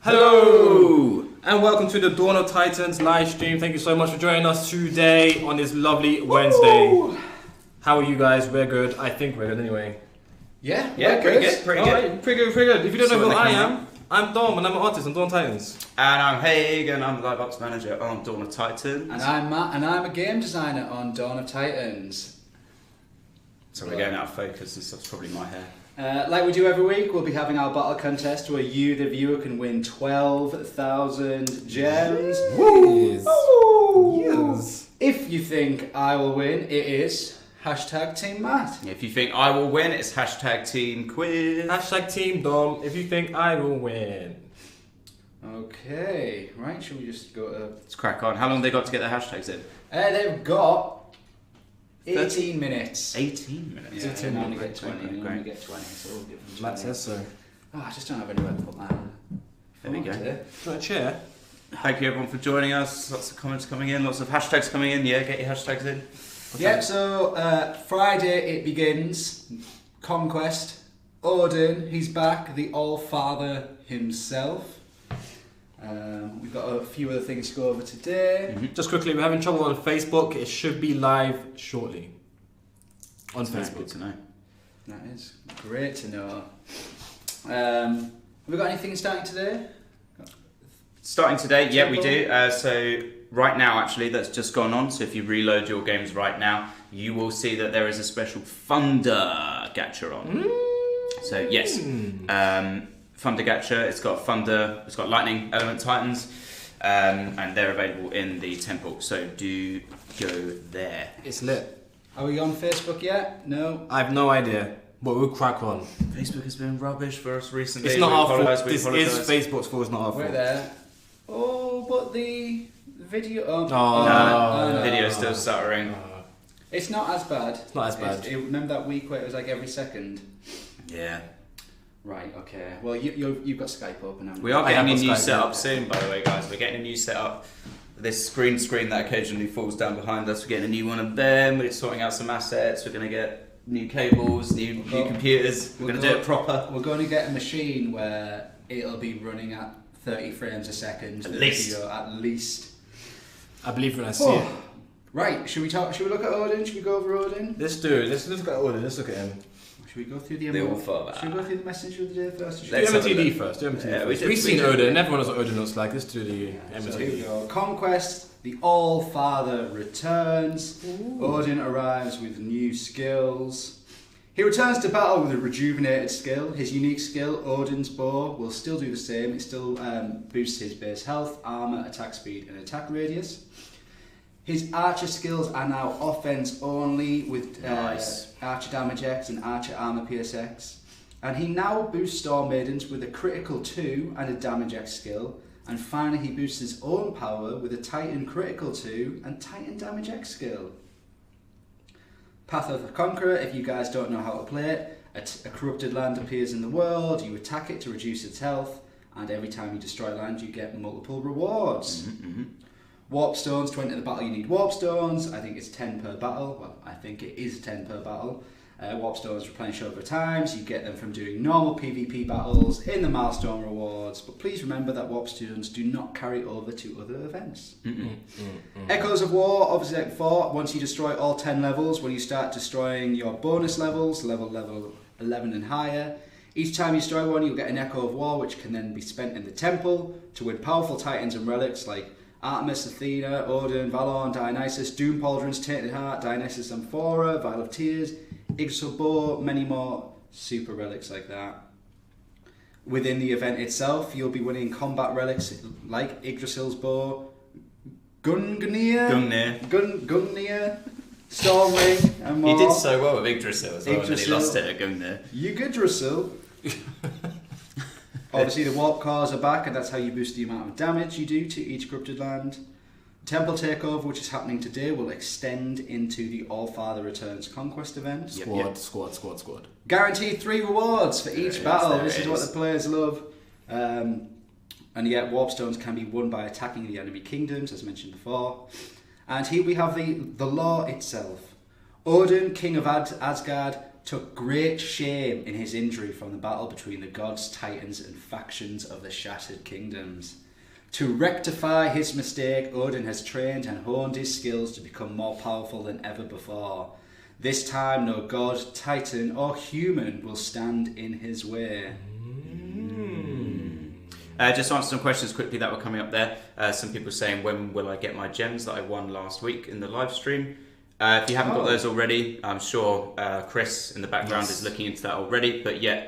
Hello! And welcome to the Dawn of Titans live stream. Thank you so much for joining us today on this lovely Wednesday. How are you guys? We're good. I think we're good anyway. Yeah, pretty good. Pretty good. If you don't know who I am, I'm Dom and I'm an artist on Dawn of Titans. And I'm Haig and I'm the Live Ops Manager on Dawn of Titans. And I'm Matt and I'm a game designer on Dawn of Titans. So we're going out of focus and stuff's probably my hair. Like we do every week, we'll be having our battle contest where you, the viewer, can win 12,000 gems. Woo! Yes. If you think I will win, it is #Team Matt. If you think I will win, it's #Team Quiz. #Team Dom. If you think I will win. Okay, right, shall we just go to... Let's crack on. How long have they got to get their hashtags in? They've got 18 minutes. 18 minutes? Yeah, 18 we only minutes. get 20. We Great. only get 20, so we'll give them 20. Matt says so. Oh, I just don't have anywhere to put mine. There we go. Do you want a chair? Thank you everyone for joining us. Lots of comments coming in, lots of hashtags coming in. Yeah, get your hashtags in. Yep, so Friday it begins. Conquest. Odin, he's back, the Allfather himself. We've got a few other things to go over today. Just quickly, we're having trouble on Facebook. It should be live shortly. On That's Facebook. good to know. That is great to know. Have we got anything starting today? Starting today, yeah, we do. So right now, actually, that's just gone on. So if you reload your games right now, you will see that there is a special Thunder Gacha on. So yes, Thunder Gacha. It's got Thunder. It's got Lightning Element Titans, and they're available in the temple. So do go there. It's lit. Are we on Facebook yet? No. I have no idea, but we'll crack on. Facebook has been rubbish for us recently. It's not our fault. apologise, we This apologise. is Facebook's fault. It's not our We're fault. there. Oh, but the video... Oh, No, no. video's still stuttering. It's not as bad. It's not as bad. Remember that week where it was like every second? Yeah. Right, okay. Well, you've got Skype open, haven't you? We are I getting a have new got Skype, setup yeah. soon, by the way, guys. We're getting a new setup. This green screen that occasionally falls down behind us, we're getting a new one of them. We're sorting out some assets. We're going to get new cables, new computers. We're going to do it proper. We're going to get a machine where it'll be running at 30 frames a second. At least. Video, at least. I believe when I see it. Right, should we look at Odin? Should we go over Odin? Let's do it. Let's look at Odin. Let's look at him. Should we go through the The Allfather. Should we go through the message of the day first? Do Let's have a MTD look. first. Do MTD Yeah, first. we We've seen did. Odin. Everyone knows what Odin looks like. Let's do the So here we MTD. go. Conquest, the Allfather returns. Odin arrives with new skills. He returns to battle with a rejuvenated skill. His unique skill, Odin's Bow, will still do the same. It still boosts his base health, armor, attack speed, and attack radius. His archer skills are now offense only with Nice. archer damage X and archer armor PSX. And he now boosts Storm Maidens with a critical 2 and a damage X skill. And finally he boosts his own power with a Titan critical 2 and Titan damage X skill. Path of the Conqueror, if you guys don't know how to play it, a corrupted land appears in the world, you attack it to reduce its health, and every time you destroy land you get multiple rewards. Warp stones, to enter the battle you need warp stones. I think it's 10 per battle. Well, I think it is 10 per battle. Warp stones replenish over time, so you get them from doing normal PvP battles in the milestone rewards. But please remember that warp stones do not carry over to other events. Echoes of War, obviously like before, once you destroy all 10 levels, when you start destroying your bonus levels, level 11 and higher, each time you destroy one you'll get an Echo of War, which can then be spent in the temple to win powerful titans and relics like Artemis, Athena, Odin, Valorn, Dionysus, Doom Pauldron's Tainted Heart, Dionysus Amphora, Vial of Tears, Yggdrasil Bow, many more super relics like that. Within the event itself, you'll be winning combat relics like Yggdrasil's Bow, Gungnir, Storm Ring, and more. He did so well with Yggdrasil as well, and then he lost it at Gungnir. Yggdrasil. Obviously the warp cores are back, and that's how you boost the amount of damage you do to each corrupted land. Temple Takeover, which is happening today, will extend into the Allfather Returns Conquest event. Squad. Guaranteed 3 rewards for each battle. This is what is. the players love. And yet warp stones can be won by attacking the enemy kingdoms, as mentioned before. And here we have the law itself. Odin, king of Asgard, took great shame in his injury from the battle between the gods, titans, and factions of the Shattered Kingdoms. To rectify his mistake, Odin has trained and honed his skills to become more powerful than ever before. This time, no god, titan, or human will stand in his way. Just to answer some questions quickly that were coming up there. Some people saying, when will I get my gems that I won last week in the live stream? If you haven't got those already, I'm sure Chris in the background is looking into that already. But yeah,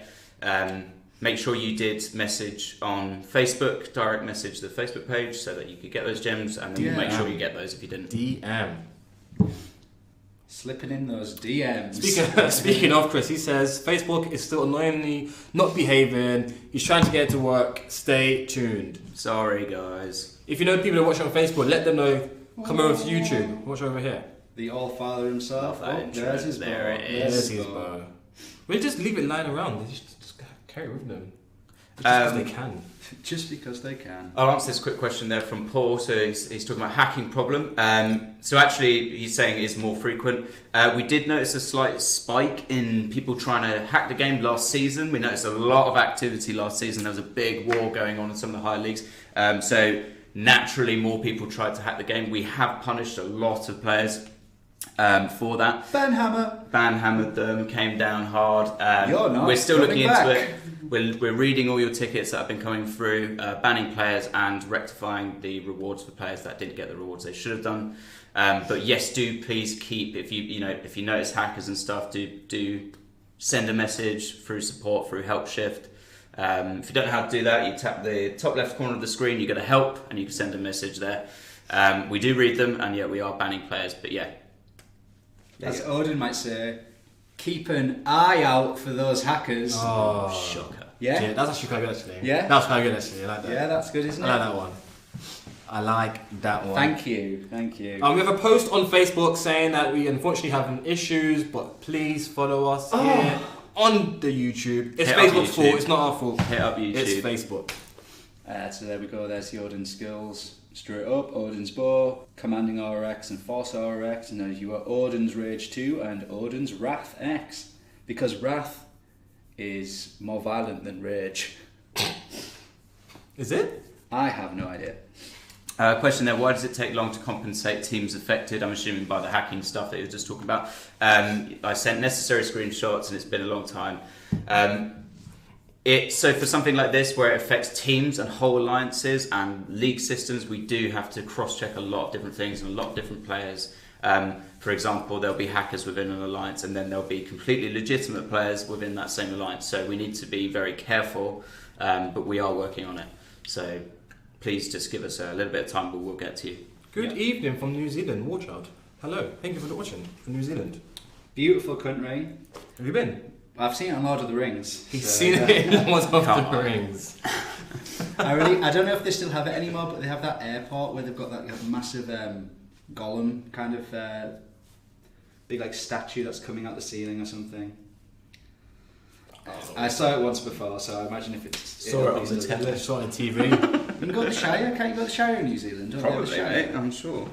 make sure you did message on Facebook, direct message the Facebook page so that you could get those gems, and then we'll make sure you get those if you didn't. DM. Slipping in those DMs. Speaking of Chris, he says Facebook is still annoyingly not behaving. He's trying to get it to work. Stay tuned. Sorry, guys. If you know people that watch on Facebook, let them know. Come over to YouTube. Watch over here. The Allfather himself. There's his bow. There it is. There's his bow. We just leave it lying around. They just carry it with them. Just because they can. Just because they can. I'll answer this quick question there from Paul. So he's talking about hacking problem. So actually, he's saying it's more frequent. We did notice a slight spike in people trying to hack the game last season. We noticed a lot of activity last season. There was a big war going on in some of the higher leagues. So naturally, more people tried to hack the game. We have punished a lot of players for that. Banhammered them, came down hard. You're not. We're still looking back. into it. We're reading all your tickets that have been coming through, banning players and rectifying the rewards for players that didn't get the rewards they should have done. But yes, do please keep, if you notice hackers and stuff, do send a message through support, through help shift. If you don't know how to do that, you tap the top left corner of the screen, you go to help, and you can send a message there. We do read them, and yeah, we are banning players, but yeah. As Odin might say, keep an eye out for those hackers. Oh, shocker. Yeah? That's actually quite good, actually. Yeah? That's quite good, actually. I like that. Yeah, that's good, isn't it? I like that one. I like that one. Thank you. We have a post on Facebook saying that we unfortunately having issues, but please follow us here on the YouTube. It's Facebook's fault, it's not our fault. Hit up YouTube. It's Facebook. So there we go, there's the Odin skills. Straight up, Odin's bow, commanding RX and force RX, and then you got Odin's Rage 2 and Odin's Wrath X. Because Wrath is more violent than Rage. Is it? I have no idea. Question there, why does it take long to compensate teams affected? I'm assuming by the hacking stuff that you were just talking about. I sent necessary screenshots and it's been a long time. So for something like this where it affects teams and whole alliances and league systems, we do have to cross-check a lot of different things and a lot of different players. For example, there'll be hackers within an alliance and then there'll be completely legitimate players within that same alliance. So we need to be very careful, but we are working on it. So please just give us a little bit of time, but we'll get to you. Good evening from New Zealand, Warchild. Hello, thank you for watching from New Zealand. Beautiful country. Have you been? I've seen it on Lord of the Rings. He's seen it in Lord of the Rings. I don't know if they still have it anymore, but they have that airport where they've got that massive golem kind of big like statue that's coming out the ceiling or something. I saw it once before, so I imagine if it's... Saw it on the telly, saw it on TV. You can go to the Shire, can't you go to the Shire in New Zealand? Don't Probably, they have a Shire? mate, I'm sure.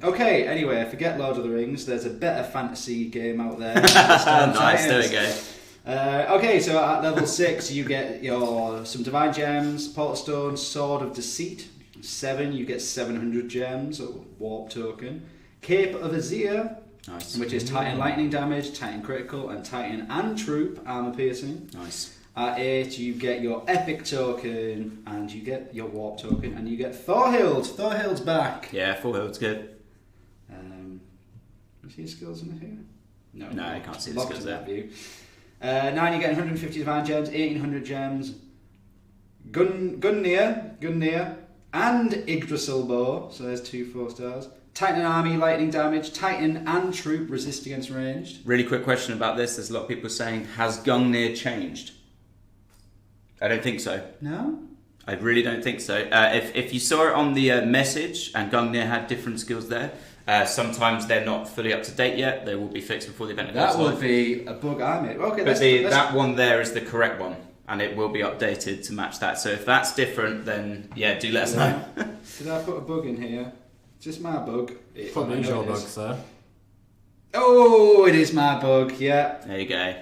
Okay, anyway, forget Lord of the Rings. There's a better fantasy game out there. Nice, there we go. Okay, so at level 6 you get some divine gems, portal stone, sword of deceit. 7 you get 700 gems, or warp token. Cape of Azir, Nice. which is Titan lightning damage, Titan critical, and Titan and troop armor piercing. Nice. At 8 you get your epic token, and you get your warp token, and you get Thorhild. Thorhild's back. Yeah, full health's good. You see his skills in here? No, you can't see the Locked skills in that there. view. 9 you get 150 divine gems, 1800 gems, Gungnir, and Yggdrasil bow. So there's 2 4-stars. Titan army, lightning damage, Titan and troop resist against ranged. Really quick question about this. There's a lot of people saying, has Gungnir changed? I don't think so. No? I really don't think so. If you saw it on the message and Gungnir had different skills there, sometimes they're not fully up to date yet. They will be fixed before the event That goes would live. be a bug I made. Okay, But that one there is the correct one, and it will be updated to match that. So if that's different, then yeah, do let us know. Did I put a bug in here? Is this my bug? Probably is your bug, sir. Oh, it is my bug, yeah. There you go.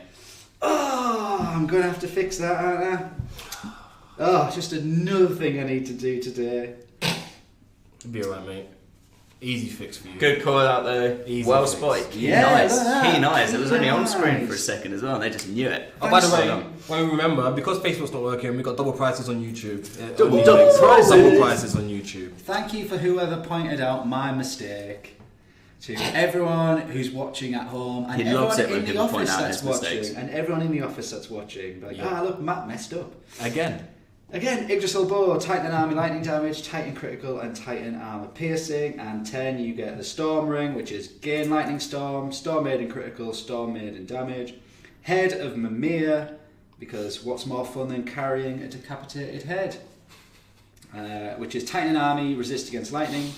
Oh, I'm going to have to fix that, aren't I? Oh, just another thing I need to do today. It'll be alright, mate. Easy fix for you. Good call out there. Easy Well fix. spotted. Yeah, nice. look at that. Keen eyes. It was only on Nice. screen for a second as well. They just knew it. Oh, by the Thanks. way, when we remember, because Facebook's not working, we got double prices on YouTube. Double prices? Double prices on YouTube. Thank you for whoever pointed out my mistake. To everyone who's watching at home and He loves everyone it when in the people point office out that's his mistakes. watching, and everyone in the office that's watching. Like, Yeah. look, Matt messed up. Again. Again, Yggdrasil Bow, Titan Army Lightning Damage, Titan Critical, and Titan Armor Piercing. And 10, you get the Storm Ring, which is Gain Lightning Storm, Storm Maiden Critical, Storm Maiden Damage. Head of Mimir, because what's more fun than carrying a decapitated head? Which is Titan Army, Resist Against Lightning.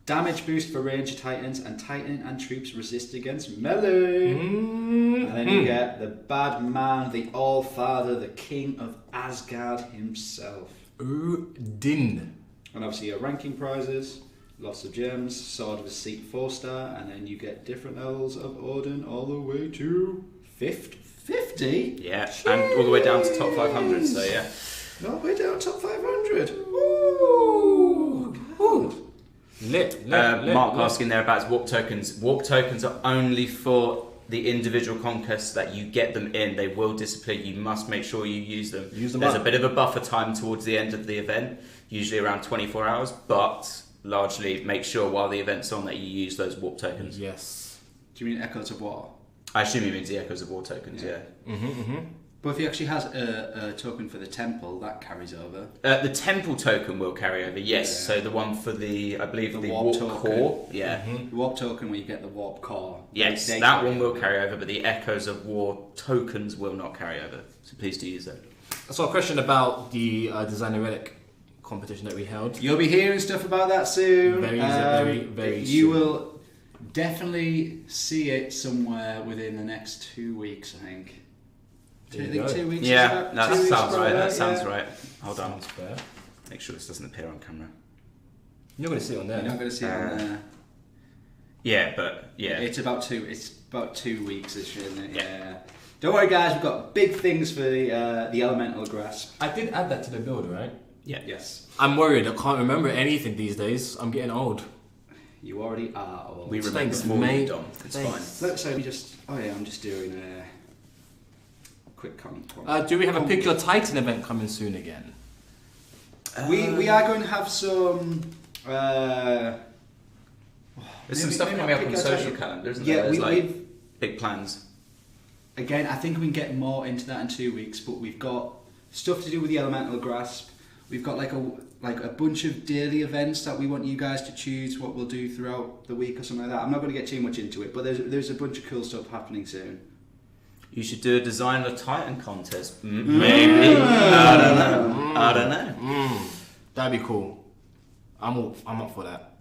Damage boost for Ranger Titans, and Titan and troops resist against melee. And then you get the bad man, the Allfather, the king of Asgard himself. Odin. And obviously your ranking prizes, lots of gems, Sword of Deceit 4-star, and then you get different levels of Odin all the way to 50? Yeah, and all the way down to top 500. So yeah. All the way down top 500. Ooh. Ooh. Lit. Mark asking there about warp tokens. Warp tokens are only for the individual conquests that you get them in. They will disappear. You must make sure you use them. There's up. a bit of a buffer time towards the end of the event, usually around 24 hours, but largely make sure while the event's on that you use those warp tokens. Yes. Do you mean Echoes of War? I assume he means the Echoes of War tokens, yeah. But if he actually has a token for the temple, that carries over. The temple token will carry over, yes. Yeah. So the one for the, I believe, the warp warp token. core. Yeah. The warp token where you get the warp core. Yes, They that carry one will over. carry over, but the Echoes of War tokens will not carry over. So please do use that. I saw a question about the designer relic competition that we held. You'll be hearing stuff about that soon. Very You soon. will definitely see it somewhere within the next 2 weeks, I think. There I you think go. 2 weeks. is Yeah, about that 2 weeks sounds from right. now, That sounds yeah. right. Hold on. Sounds fair. Make sure this doesn't appear on camera. You're going to see it on there. You're not going to see it on there. Yeah, but yeah. It's about 2 weeks ish, isn't it? Yeah. Yeah. Don't worry, guys. We've got big things for the elemental grasp. I did add that to the build, right? Yeah. Yes. I'm worried. I can't remember anything these days. I'm getting old. You already are. Old. We remember Thanks, more mate. than Dom. It's Thanks. fine. Let's say we just. Oh yeah, I'm just doing a quick comment. Do we have a Pick Your Titan event coming soon again? We are going to have some. There's some stuff maybe coming not up on Pick the Your social Titan. calendar, isn't Yeah, there? There's like we've big plans. again. I think we can get more into that in 2 weeks, but we've got stuff to do with the elemental grasp. We've got like a bunch of daily events that we want you guys to choose what we'll do throughout the week or something like that. I'm not going to get too much into it, but there's a bunch of cool stuff happening soon. You should do a design a Titan contest. Maybe. I don't know. That'd be cool. I'm up for that.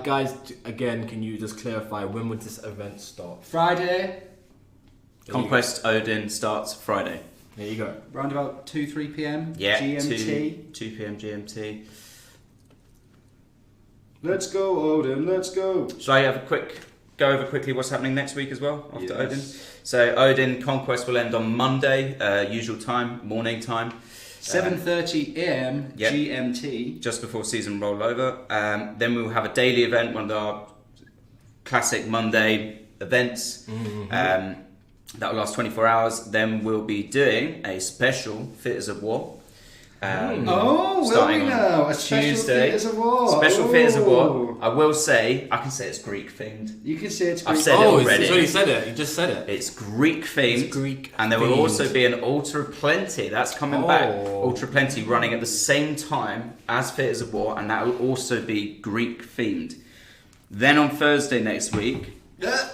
Guys, again, can you just clarify when would this event start? Friday, Conquest Odin starts Friday. There you go. around about 2-3 p.m. Yeah, GMT. 2 p.m. GMT. Let's go, Odin. Let's go. Shall I have go over quickly what's happening next week as well after Yes. Odin? So Odin Conquest will end on Monday, usual time, morning time. 7:30 a.m. Yep. GMT. Just before season rollover. Then we'll have a daily event, one of our classic Monday events. That will last 24 hours. Then we'll be doing a special Theatres of War. Will starting we on now? A special Tuesday. Theatres of War. Special Theatres of War. Ooh. I will say, I can say it's Greek themed. You can say it's I've Greek. said it Oh, already. he's already said it. You just said it. It's Greek themed. It's Greek And there will themed. also be an Altar of Plenty. That's coming back. Oh. Altar of Plenty running at the same time as Theatres of War, and that will also be Greek themed. Then on Thursday next week, Yeah.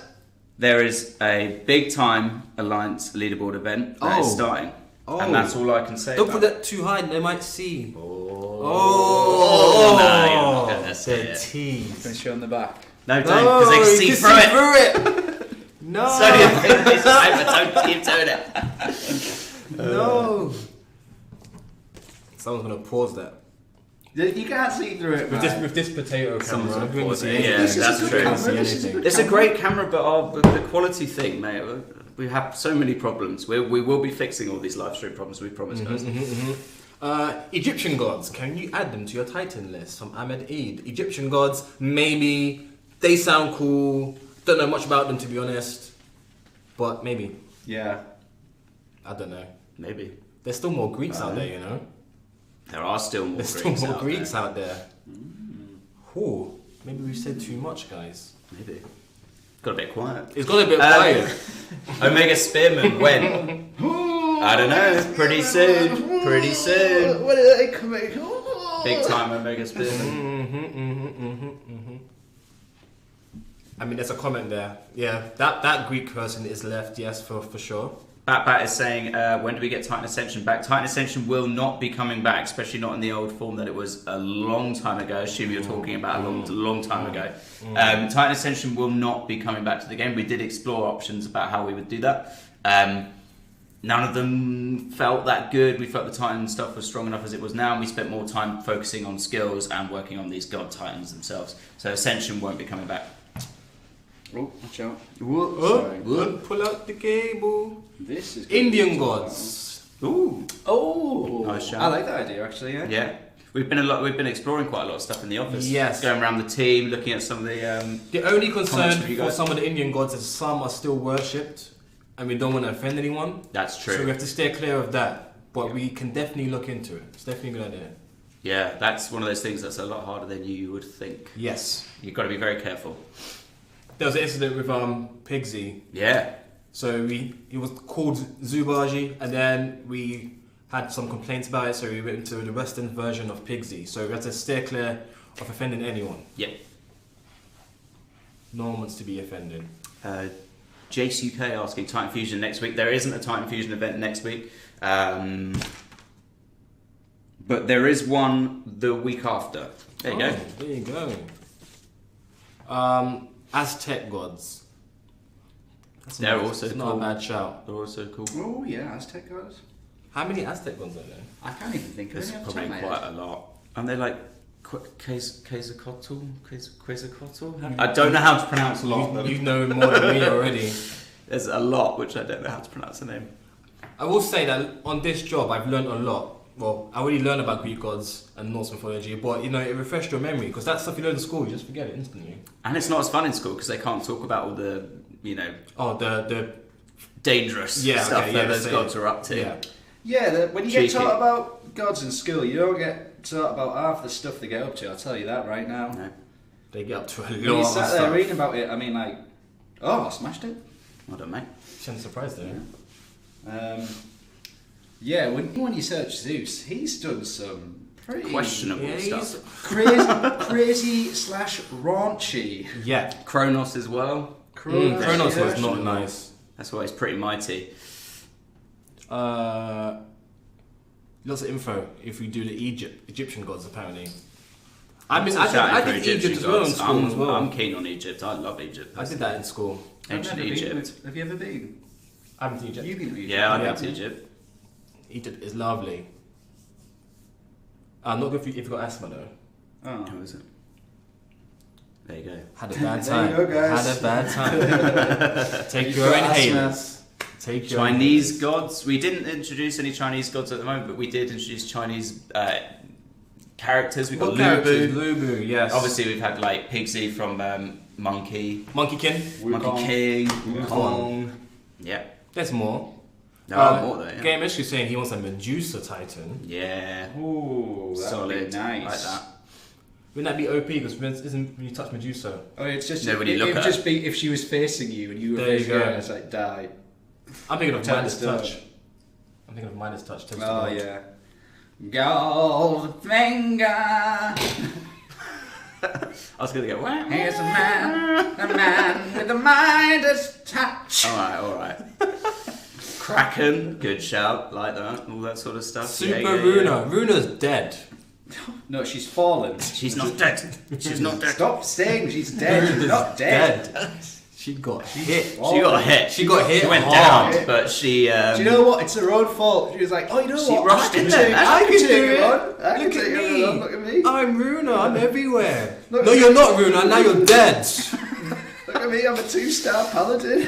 there is a big time Alliance leaderboard event that is Oh. starting. Oh. And that's all I can say. Don't about put that too high, they might see. Oh, no, you're not gonna see the it. tease. Can I show on the back? No, don't, because they can see you through it. No. It's only a thin piece of paper, don't keep doing it. No. Someone's gonna pause that. You can't see through it, man. With this potato Someone's camera, gonna you pause see it. anything. Yeah, This is that's a good true. camera, this is a good It's a camera. great camera, but the quality thing, mate. We have so many problems. We will be fixing all these live stream problems. We promise, guys. Egyptian gods, can you add them to your Titan list? From Ahmed Eid. Egyptian gods, maybe. They sound cool. Don't know much about them, to be honest. But maybe. Yeah. I don't know. Maybe There's still more Greeks out there, you know? there are still more. There's Greeks still more out Greeks there. out there. Ooh, maybe we've said too much, guys. Maybe got a bit quiet. It's got a bit quiet. Omega Spearman when? I don't know. Pretty soon. Pretty soon. When are they coming? Big time Omega Spearman. I mean, there's a comment there. Yeah, that Greek person is left, yes, for sure. Bat is saying, when do we get Titan Ascension back? Titan Ascension will not be coming back, especially not in the old form that it was a long time ago. I assume you're talking about a long time ago. Titan Ascension will not be coming back to the game. We did explore options about how we would do that. None of them felt that good. We felt the Titan stuff was strong enough as it was now, and we spent more time focusing on skills and working on these god Titans themselves. So Ascension won't be coming back. Oh, watch out. Oh, pull out the cable. This is Indian gods. Ooh. Oh, Nice shout. I like that idea actually. Yeah. Yeah. We've been exploring quite a lot of stuff in the office. Yes. Going around the team, looking at some of the The only concern Comments from you for guys? some of the Indian gods is some are still worshipped, and we don't want to offend anyone. That's true. So we have to steer clear of that. But we can definitely look into it. It's definitely a good idea. Yeah, that's one of those things that's a lot harder than you would think. Yes. You've got to be very careful. There was an incident with Pigsy. Yeah. So he was called Zubaji, and then we had some complaints about it, so we went into the Western version of Pigsy. So we had to steer clear of offending anyone. Yeah. No one wants to be offended. Jace UK asking Titan Fusion next week. There isn't a Titan Fusion event next week. But there is one the week after. There you go. There you go. Aztec gods. They're also it's cool. not a bad shout. They're also cool. Oh yeah, Aztec gods. How many Aztec gods are there? I can't even think of There's any off the probably top of my quite head. a lot. And they're like Quetzalcoatl? I don't know how to pronounce a lot of them. You know more than me already. There's a lot which I don't know how to pronounce the name. I will say that on this job I've learned a lot. Well, I already learned about Greek gods and Norse mythology, but you know, it refreshed your memory because that stuff you learn in school, you just forget it instantly. And it's not as fun in school because they can't talk about all the, you know, the dangerous stuff that those gods are up to. Yeah. Yeah, when you Cheeky. get taught about gods in school, you don't get taught about half the stuff they get up to. I'll tell you that right now. No, They get up to a When lot you of sat stuff. there reading about it, I mean, like, oh, I smashed it. I don't know. Shouldn't surprise them. Yeah, when you search Zeus, he's done some pretty Questionable Yeah, stuff. crazy slash raunchy. Yeah. Kronos as well. Kronos was not nice. That's why he's pretty mighty. Lots of info if we do the Egyptian gods apparently. I mean, Shout out I for did Egyptian Egypt as well in gods. school as well. I'm keen on Egypt. I love Egypt. I did that in school. Ancient Egypt. Have you ever been? I've been to Egypt. You've been to Egypt? Yeah, I've Yeah. been to Egypt. Egypt is lovely. Not good if you've got asthma though. Oh. How is it? There you go. Had a bad There time. you go, guys. Had a bad time. Take You've your got inhalers. Take your Chinese gods. We didn't introduce any Chinese gods at the moment, but we did introduce Chinese characters. We've got characters? Lubu. Lubu, yes. Obviously, we've had like Pigsy from Monkey, Monkeykin. Monkey King, Wukong. Wukong. Yeah. There's more. More there. Yeah. Game Mystery saying he wants a Medusa Titan. Yeah. Ooh, that would Solid. be nice. Like that. Wouldn't that be OP? Because when you touch Medusa, Oh, it's just No, when you it look would at just be if she was facing you and you were There you facing go. her, and it's like die. I'm thinking of Tell Midas the story. Touch. I'm thinking of Midas Touch. Toast the Oh world. yeah. Gold finger. I was gonna go. Wah, Here's a man with a Midas touch. All right. Kraken, good shout, like that, all that sort of stuff. Super Yeah. Runa. Runa's dead. No, she's fallen. She's not dead. She's not dead. Stop saying she's dead. She's not dead. She got hit. She got hit. She got hit. She went hard. down, but she. Do you know what? It's her own fault. She was like, oh, you know She what? rushed I in can there. take I I can do take it. her on. I can Look take at her me. on. Look at me. I'm Runa. I'm everywhere. Look No, at you're me. not Runa. Now you're dead. Look at me. I'm a 2-star paladin.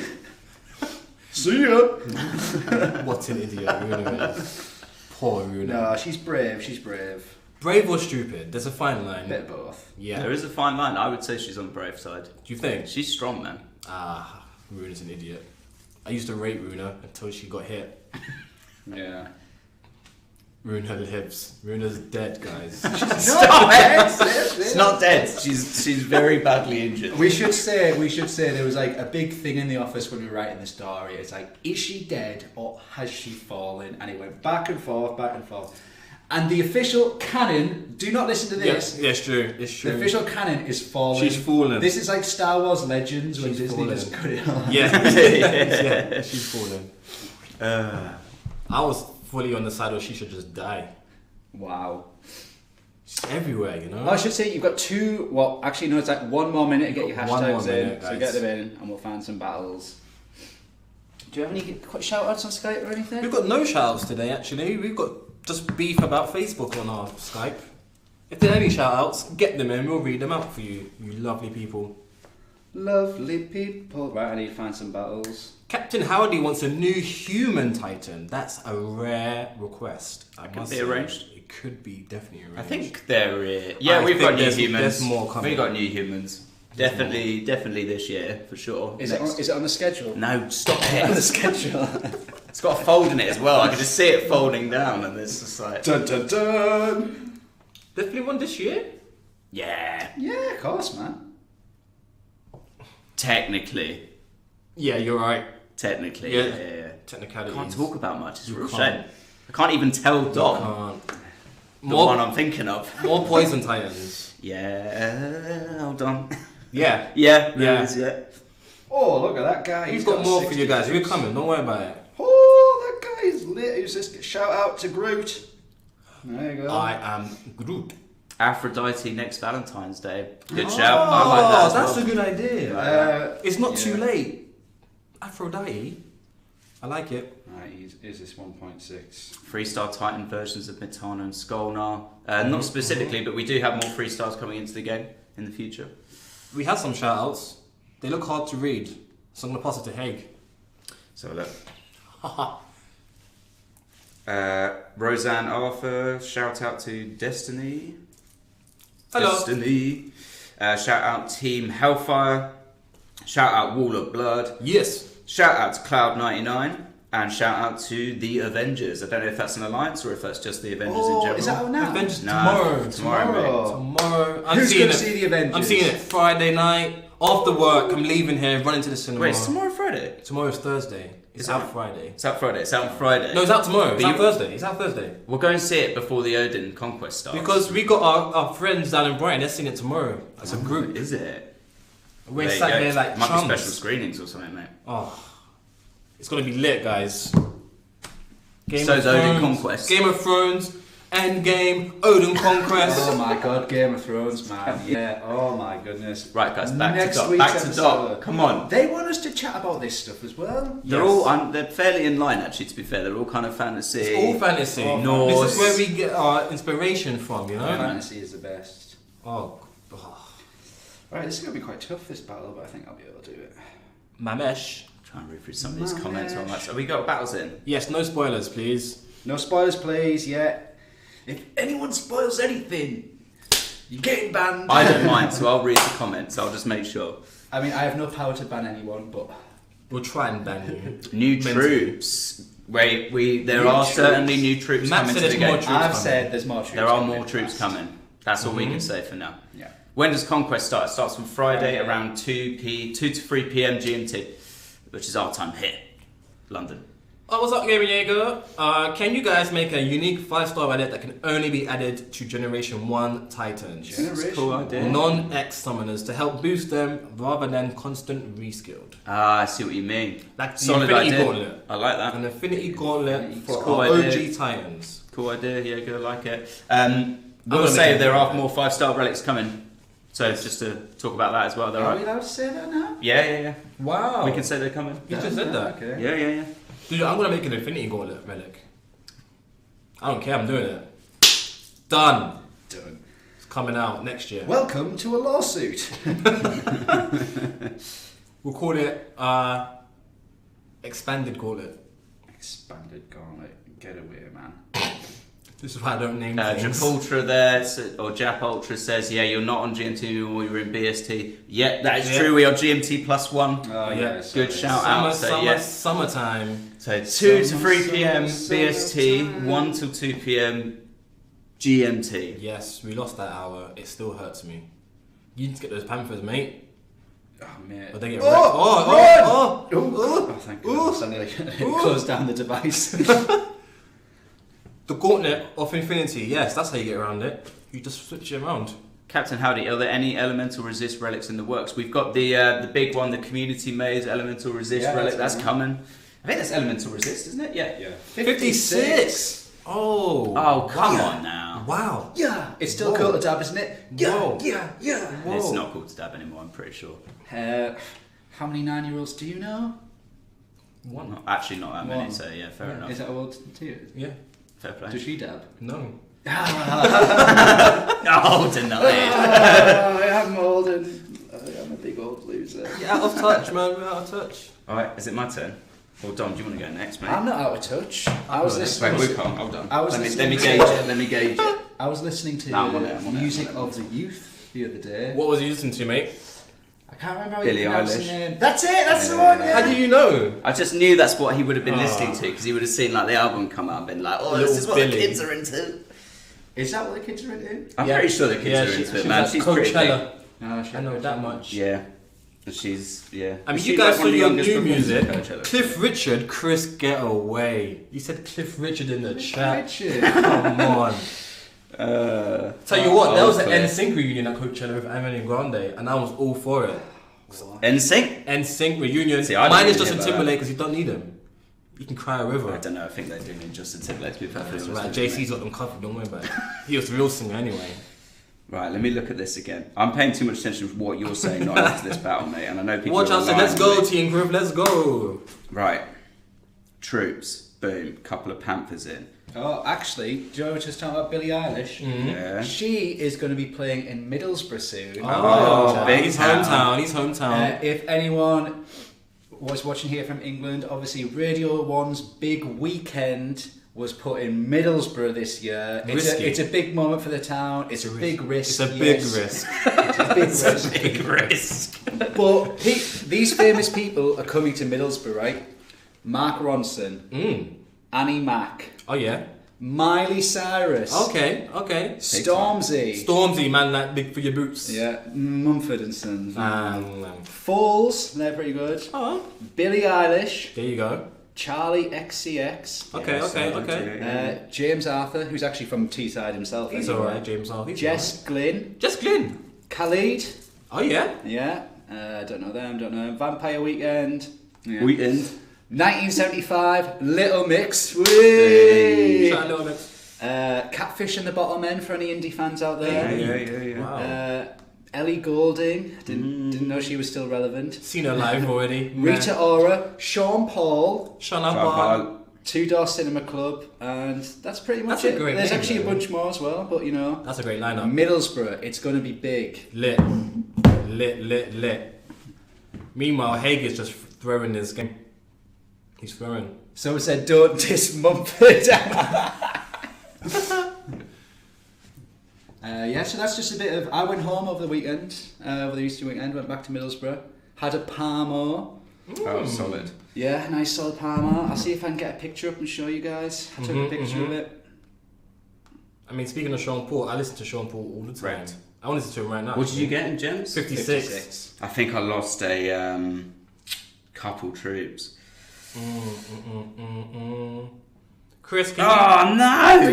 See ya. What an idiot Runa is. Poor Runa. No, she's brave. She's brave. Brave or stupid? There's a fine line. Bit of both. Yeah. There is a fine line. I would say she's on the brave side. Do you think? She's strong, man. Ah, Runa's an idiot. I used to rate Runa until she got hit. Yeah. Runa lives. Runa's dead, guys. Stop it! She's not dead. She's very badly injured. We should say there was like a big thing in the office when we were writing the story. It's like, is she dead or has she fallen? And it went back and forth, back and forth. And the official canon, do not listen to this. Yeah, it's true. It's true. The official canon is fallen. She's fallen. This is like Star Wars Legends when She's Disney fallen. just cut it on. Yeah. Yeah, she's fallen. I was fully on the side where she should just die. Wow. She's everywhere, you know? Well, I should say you've got two. Well, actually, no, it's like one more minute to get your One more hashtags minute, in. So guys. get them in, and we'll find some battles. Do you have any shout outs on Skype or anything? We've got no shout-outs today, actually. We've got just beef about Facebook on our Skype. If there are any shout-outs, get them in. We'll read them out for you, you lovely people. Lovely people. Right, I need to find some battles. Captain Howdy wants a new human Titan. That's a rare request. That can be arranged. It could be definitely arranged. I think there is. Yeah, I we've think got new there's humans. more coming. We've got new humans. Definitely this year for sure. Is it on the schedule? No, stop On the it. schedule. It's got a fold in it as well. I can just see it folding down, and it's just like, Dun dun dun. Definitely one this year? yeah. Yeah, of course, man. Technically, Yeah, you're right. technically, Yeah. yeah. Technicalities. Can't talk about much. It's a You real can't. shame. I can't even tell Dom Can't. the More, one I'm thinking of. more Poison Titans. Yeah, hold on. Yeah. Yeah, there Yeah. is, yeah. Oh, look at that guy. We've got more for you guys. We're coming. Don't worry about it. Oh, that guy is lit. Who's this? Shout out to Groot. There you go. I am Groot. Aphrodite next Valentine's Day. Good Oh, shout. I like that as that's well. a good idea. It's not too yeah. late. Aphrodite. I like it. Right, is this 1.6? 3-star Titan versions of Mitana and Skolnar. Not specifically, but we do have more 3-stars coming into the game in the future. We have some shout-outs. They look hard to read. So I'm going to pass it to Haig. So look. Roseanne Arthur, shout out to Destiny. Hello. Destiny. Shout out Team Hellfire. Shout out Wall of Blood. Yes. Shout out to Cloud99. And shout out to the Avengers. I don't know if that's an alliance or if that's just the Avengers in general. Is that out now? Avengers No, tomorrow. mate. Tomorrow. I'm Who's seeing going it. to see the Avengers? I'm seeing it Friday night. After work, I'm leaving here, running to the cinema. Wait, it's tomorrow Friday? Tomorrow's Thursday. It's Is out it? Friday. It's out Friday. It's out on Friday. No, it's out tomorrow. It's But out Thursday. It's out Thursday. We'll go and see it before the Odin Conquest starts. Because we got our friends down in Brighton. They're seeing it tomorrow. As a group. Is it? We're There you sat go. there like Might chums. be special screenings or something, mate. Oh, it's gonna be lit, guys. Game So of is Odin Thrones, Conquest. Game of Thrones, Endgame, Odin Conquest. Oh my god, Game of Thrones, man. Yeah, oh my goodness. Right, guys, back Next to Doc. week's Back to episode. Doc. Come on. They want us to chat about this stuff as well. They're Yes. all they're fairly in line, actually. To be fair, they're all kind of fantasy. It's all fantasy. Oh, Norse. This is where we get our inspiration from, you know. Fantasy is the best. Oh, Right, this is going to be quite tough, this battle, but I think I'll be able to do it. Mamesh. Try and read through some of these Mamesh. comments on that. So we got battles in. Yes, no spoilers, please. No spoilers, please, yet. If anyone spoils anything, you're getting banned. I don't mind, so I'll read the comments. I'll just make sure. I mean, I have no power to ban anyone, but... We'll try and ban you. New Mentally. troops. There New are troops. certainly new troops Matt coming said to the there's more game. troops I've coming. said there's more troops. There are coming more troops fast. coming. That's all we can say for now. Yeah. When does Conquest start? It starts on Friday Friday. around 2 to 3 p.m. GMT, which is our time here, London. Oh, what's up, Gamer Jaeger? Can you guys make a unique 5-star edit that can only be added to Generation 1 Titans? Generation Cool idea. Non-X summoners to help boost them rather than constant reskilled. Ah, I see what you mean. Like the Solid Infinity idea. Gauntlet. I like that. An Infinity Gauntlet for Cool our idea. OG Titans. Cool idea. Yeah, good. I like it. I'm We'll gonna say make there it are happen. more 5-star relics coming. So just to talk about that as well, though, Are we right? allowed to say that now? Yeah. Wow. We can say they're coming. You just said that. Okay. Yeah. Dude, I'm gonna make an Infinity Gauntlet relic. I don't care, I'm doing it. Done. Done. It's coming out next year. Welcome to a lawsuit. We'll call it Expanded Gauntlet. Expanded gauntlet. Get away, man. This is why I don't name things. Japultra there, or Jap Ultra says, yeah, you're not on GMT anymore, you're in BST. Yeah, that is true, we are GMT +1. Oh, yeah. Good shout out. Summertime. So 2 to 3 p.m. BST, 1 till 2 p.m. GMT. Yes, we lost that hour. It still hurts me. You need to get those Panthers, mate. Oh, mate. Or they get Oh, wrecked. Oh, thank goodness. I nearly closed down the device. The Gauntlet of Infinity. Yes, that's how you get around it. You just switch it around. Captain Howdy, are there any elemental resist relics in the works? We've got the big one, the community made elemental resist relic. That's coming. I think that's elemental resist, isn't it? Yeah. 56. Oh. Oh, come on now. Wow. Yeah. It's still cool to dab, isn't it? Whoa. Yeah. Whoa. It's not called to dab anymore, I'm pretty sure. How many 9-year-olds do you know? One. Not, actually, not that many, One. so yeah, fair enough. Is that old to you? Yeah. Fair play. Does she dab? No. Oh, denied. I am old and I'm a big old loser. You're out of touch, man. We're out of touch. Alright, is it my turn? Well, Dom, do you want to go next, mate? I'm not out of touch. I was listening. Wait, we can't. Hold on. I was Let me listening gauge to- it. Let me gauge it. I was listening to I'm on it, I'm on it, music I'm on it. of the youth the other day. What was you listening to, mate? I can't remember how Billie you pronounce the Eilish. name. That's it. That's the one. How do you know? I just knew that's what he would have been Oh. listening to because he would have seen like the album come out and been like, "Oh, Little this is what Billy. the kids are into." Is that what the kids are into? I'm Yeah. pretty sure the kids Yeah, are she- into she's it, man. at She's pretty big. Coachella. No, I know that much. Yeah, and she's I mean, Is you she, guys like, saw one of the your youngest new performers music. at Coachella? Cliff Richard, Chris, get away. You said Cliff Richard in the chat. Richard. Come on. Tell you what, there was an okay. NSYNC reunion at Coachella with Ariana Grande, and I was all for it. NSYNC. NSYNC reunion. See, I didn't Mine is really Justin hear about Timberlake because you don't need him. You can cry a river. I don't know. I think they do need Justin Timberlake to be perfectly That's honest. right. with you, JC's mate. got them covered. Don't worry about it. He was the real singer anyway. Right, let me look at this again. I'm paying too much attention to what you're saying, not after this battle, mate. And I know people. Watch are out! So lying let's to go, me. Team Griff. Let's go. Right, troops. Boom. Couple of Panthers in. Oh, actually, do you know what just talking about Billie Eilish? Yeah. She is going to be playing in Middlesbrough soon. Oh, big He's town. hometown. He's hometown. If anyone was watching here from England, obviously Radio 1's big weekend was put in Middlesbrough this year. Risky. It's a big moment for the town. It's a big risk. It's a big yes. risk. It's a big risk. Big risk. But these famous people are coming to Middlesbrough, right? Mark Ronson, Annie Mac, Oh yeah. Miley Cyrus, Okay. Stormzy, Stormzy, man, that big for your boots. yeah, Mumford and Sons, Um, Falls, they're pretty good. oh, Billie Eilish, there you go. Charlie XCX, Okay. James Arthur, who's actually from Teesside himself. He's anyway. alright, James Harvey. Jess Glynn, Just Glynn. Khalid, Oh yeah. yeah, don't know them. Vampire Weekend, yeah. Weekend. 1975, Little Mix, Hey. Shout out Little Mix. Catfish and the Bottom End for any indie fans out there. Yeah. Wow. Ellie Goulding, didn't know she was still relevant. Seen her live already. Rita Ora, Sean Paul, Sean Paul. Two Door Cinema Club, and that's pretty much That's a it. great There's name, actually though. a bunch more as well, but you know. That's a great lineup. Middlesbrough, it's going to be big. Lit. Meanwhile, Haig is just throwing this game. He's throwing. So we said, don't diss Mumford. Yeah, so that's just a bit of. I went home over the weekend, over the Easter weekend, went back to Middlesbrough, had a Parmo. Oh, solid. Yeah, nice solid Parmo. I'll see if I can get a picture up and show you guys. I took a picture of it. I mean, speaking of Sean Paul, I listen to Sean Paul all the time. Right. I want to listen to him right now. What did you get in gems? 56. I think I lost a couple troops. Chris, can Oh no!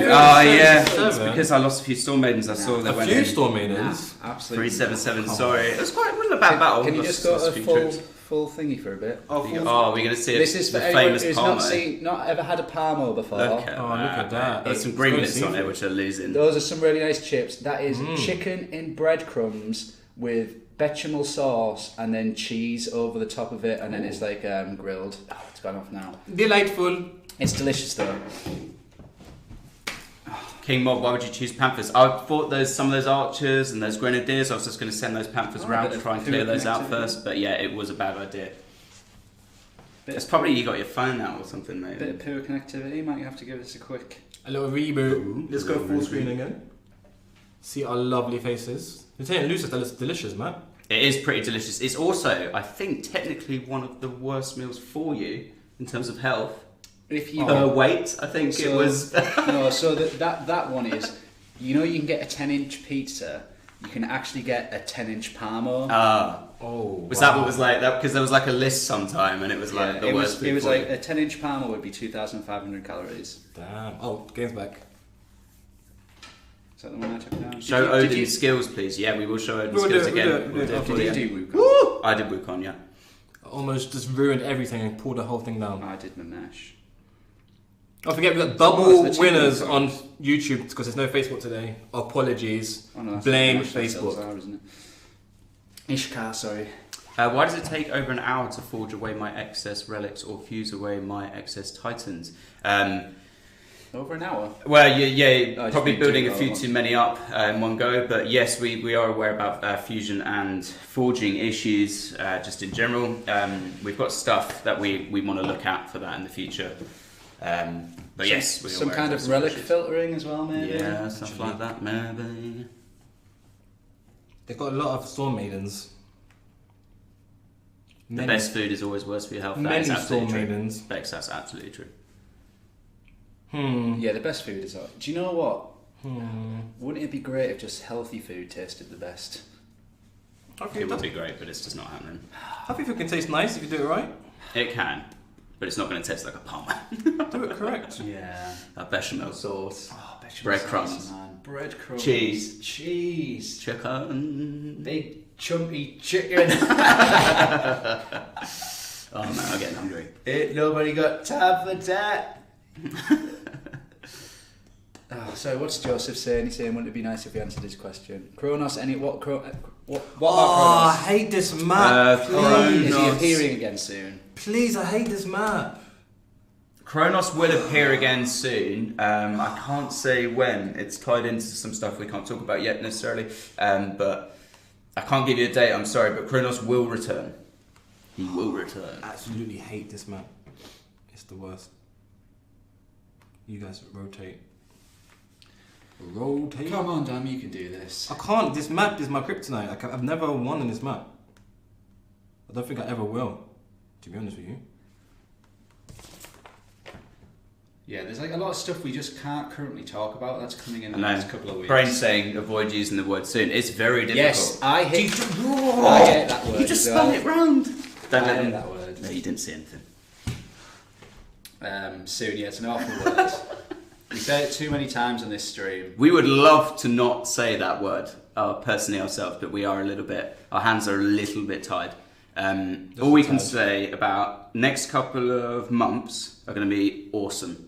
Oh yeah, 377. it's because I lost a few Storm Maidens. I saw they you... A went few in. Storm Maidens. Absolutely. 377. Sorry, it wasn't a bad battle. Can you Lost- just go lost a to few full, troops. full thingy for a bit? Oh, we're gonna see This is for the anyone famous who's Palmer. not ever had a Parmo before. Look at Oh, look at that. There's some It's green very bits on seafood. there which are losing. Those are some really nice chips. That is chicken in breadcrumbs with bechamel sauce and then cheese over the top of it, and then it's like grilled. Oh, it's gone off now. Delightful. It's delicious though. King Mob, why would you choose Panthers? I thought some of those archers and those grenadiers, I was just going to send those Panthers around to try and clear those out first, but yeah, it was a bad idea. It's probably you got your phone out or something, maybe. Bit of poor connectivity, might have to give this a little reboot. Let's go full screen again. See our lovely faces. You're saying Lucis, that looks delicious, man. It is pretty delicious. It's also, I think, technically one of the worst meals for you in terms of health. If you weight, I think it was. No, so that one is, you know, you can get a 10-inch pizza. You can actually get a 10-inch Parmo. Was that what was like that? Because there was like a list sometime, and it was like the worst. It was like a 10-inch Parmo would be 2,500 calories. Damn. Oh, game's back. Is that the one I took down? Show Odin's skills, please. Yeah, we will show Odin's skills again. Did you do Wukong? I did Wukong, yeah. Almost just ruined everything and pulled the whole thing down. I did Mamesh. I forget, we've got double winners on YouTube because there's no Facebook today. Apologies. Blame Facebook. Ishkar, sorry. Why does it take over an hour to forge away my excess relics or fuse away my excess titans? Over an hour? Well, yeah, probably building a few too many up in one go, but yes, we are aware about fusion and forging issues just in general. We've got stuff that we want to look at for that in the future. But yes, we're some kind of relic filtering as well, maybe. Yeah, stuff like that, maybe. They've got a lot of storm maidens. The best food is always worse for your health. Many storm maidens. Bex, that's absolutely true. Yeah, the best food is. Do you know what? Wouldn't it be great if just healthy food tasted the best? It would be great, but it's just not happening. Healthy food can taste nice if you do it right. It can. But it's not going to taste like a Parma. Do it correct. Yeah. A bechamel sauce. Oh, bechamel breadcrumbs. sauce, man. Breadcrumbs. Cheese. Chicken. Big chunky chicken. Oh man, I'm getting hungry. Ain't nobody got time for that. So what's Joseph saying? He's saying, wouldn't it be nice if we answered his question? Kronos, what about Kronos? I hate this map. Is he appearing again soon? Please, I hate this map. Kronos will appear again soon. I can't say when. It's tied into some stuff we can't talk about yet necessarily. But I can't give you a date, I'm sorry, but Kronos will return. He will return. I absolutely hate this map. It's the worst. You guys rotate. Rotate. Come on, damn, you can do this. I can't. This map is my kryptonite. I've never won in this map. I don't think I ever will, to be honest with you. Yeah, there's like a lot of stuff we just can't currently talk about. That's coming in the next couple of weeks. Brain's saying avoid using the word soon. It's very difficult. Yes, I hate that word. You just spun it round. Don't let them that word. No, you didn't see anything. Soon, yeah, it's an awful word. We say it too many times on this stream. We would love to not say that word, personally ourselves, but we are our hands are a little bit tied. All we can say about next couple of months are going to be awesome.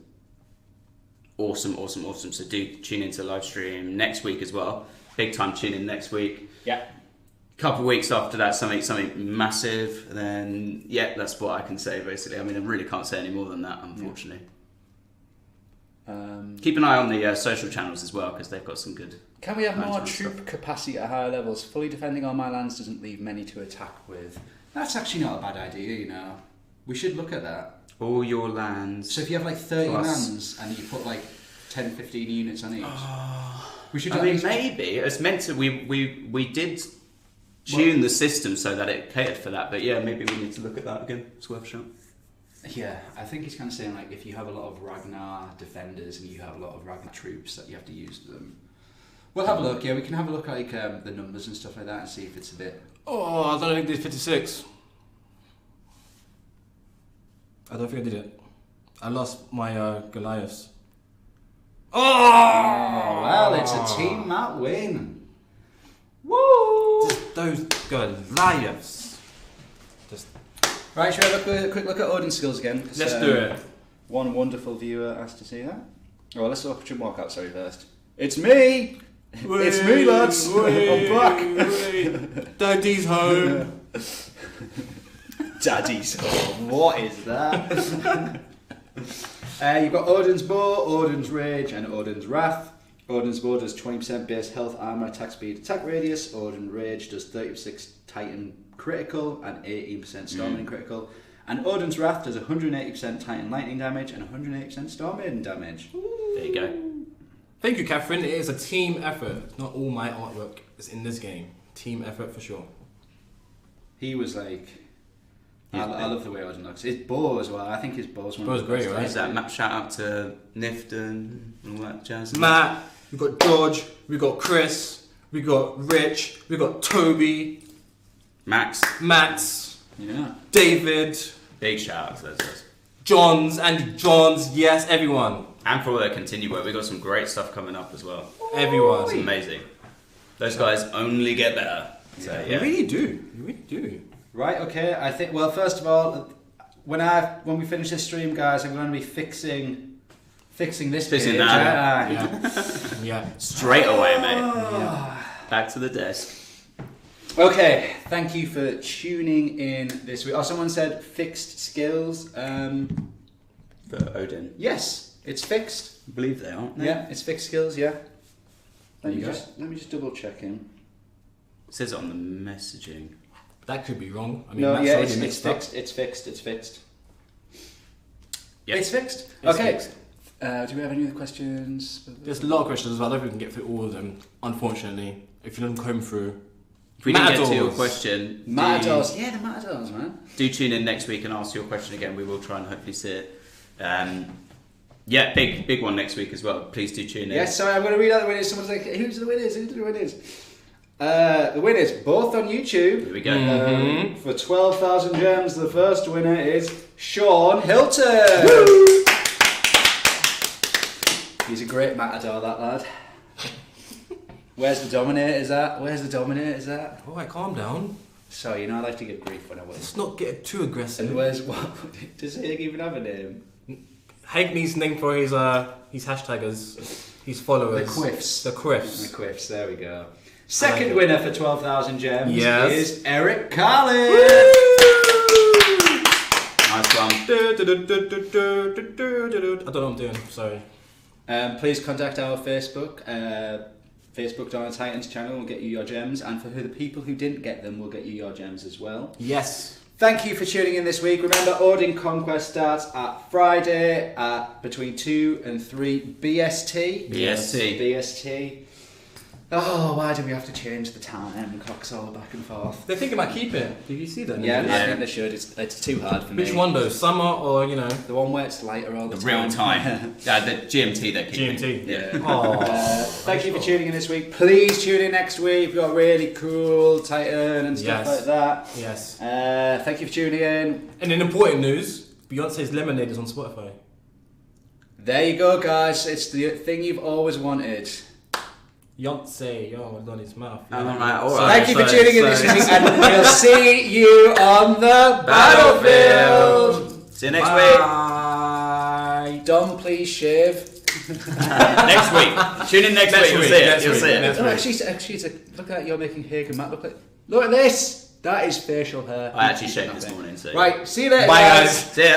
Awesome. So do tune into Livestream next week as well. Big time tune in next week. Yeah. Couple of weeks after that, something massive. Then yeah, that's what I can say basically. I mean, I really can't say any more than that, unfortunately. Keep an eye on the social channels as well because they've got some good. Can we have more troop capacity at higher levels? Fully defending all my lands doesn't leave many to attack with. That's actually not a bad idea, you know. We should look at that. All your lands. So if you have like 30 lands and you put like 10, 15 units on each, we should. I mean, maybe it's meant to. We did tune the system so that it catered for that, but yeah, maybe we need to look at that again. It's worth a shot. Yeah, I think he's kind of saying like if you have a lot of Ragnar defenders and you have a lot of Ragnar troops that you have to use them. We'll have a look. Yeah, we can have a look at like the numbers and stuff like that and see if it's a bit. Oh, I don't think I did 56. I don't think I did it. I lost my Goliaths. Oh, well, it's a team map win. Woo! Just those Goliaths. Right, should we have a quick look at Odin skills again? Let's do it. One wonderful viewer asked to see that. Oh, let's look at walk out, sorry, first. It's me! It's me, lads. I'm back. Daddy's home. Daddy's home. What is that? You've got Odin's Bow, Odin's Rage, and Odin's Wrath. Odin's Bow does 20% base health, armor, attack speed, attack radius. Odin Rage does 36 Titan critical and 18% Storm Maiden critical. And Odin's Wrath does 180% Titan lightning damage and 180% Storm Maiden damage. There you go. Thank you, Catherine. It is a team effort. Not all my artwork is in this game. Team effort for sure. He was like... I love the way Odin looks. His bow as well. I think his bow's one of the Bow's great, best. right? Is that shout out to Nifton and all that jazz? Matt, we've got George, we've got Chris, we've got Rich, we've got Toby, Max. Yeah. David, Big shout out to those guys. Johns, yes, everyone. And for all their continued work, we've got some great stuff coming up as well. Everyone. It's amazing. Those guys only get better. So, You yeah. really do. You really do. Right, okay. I think, well, first of all, when we finish this stream, guys, I'm going to be fixing this Fixing page. that. Yeah. Straight away, mate. Back to the desk. Okay, thank you for tuning in this week. Oh, someone said fixed skills. For Odin. Yes, it's fixed. I believe they aren't they? Yeah, it's fixed skills, yeah. There you go. Let me just double check in. It says it on the messaging. That could be wrong. I mean, No, that's yeah, already it's mixed up. fixed. It's fixed. Yep. It's fixed. It's Okay. fixed. Do we have any other questions? There's a lot of questions as well. I don't think we can get through all of them, unfortunately. If you don't comb through. If we didn't get to your Matadors. question, Matadors. Yeah, the Matadors, man. do tune in next week and ask your question again. We will try and hopefully see it. Yeah, big one next week as well. Please do tune in. Yes, sorry, I'm going to read out the winners. Someone's like, who's the winners? The winners, both on YouTube. Here we go. For 12,000 gems, the first winner is Sean Hilton. He's a great matador, that lad. Where's the Dominators at? All right, calm down. Sorry, I like to give grief when I win. Let's not get too aggressive. And where's what? Does he even have a name? Hagney's name for his hashtaggers, his followers. The Quiffs. The Quiffs. The Quiffs, there we go. Second winner for 12,000 gems Yes. is Eric Carlin. Nice one. I don't know what I'm doing, sorry. Please contact our Facebook, Facebook Titans channel. We'll get you your gems, and for the people who didn't get them, we'll get you your gems as well. Yes. Thank you for tuning in this week. Remember, Odin Conquest starts at Friday at between 2 and 3 BST. BST. Oh, why do we have to change the time? Clocks all back and forth. They're thinking about keeping it. Did you see that? Yeah, I think they should. It's too hard for me. Which one though? Summer or, The one where it's lighter all the The time. real time. The GMT they're keeping. GMT. Yeah. Oh. Thank you for tuning in this week. Please tune in next week. We've got really cool Titan and stuff Yes. like that. Yes. Thank you for tuning in. And in important news, Beyonce's Lemonade is on Spotify. There you go, guys. It's the thing you've always wanted. Beyonce, yo, on his mouth. Thank you for tuning in this week, and we'll see you on the battlefield. See you next week. Bye. Dom, please shave. Next week. Tune in next week. You'll see it. You'll see it. Oh, actually, look at that. You're making Haig and Matt look at this. That is facial hair. I actually shaved this morning. So Right, see you later, Bye, guys. guys. See ya.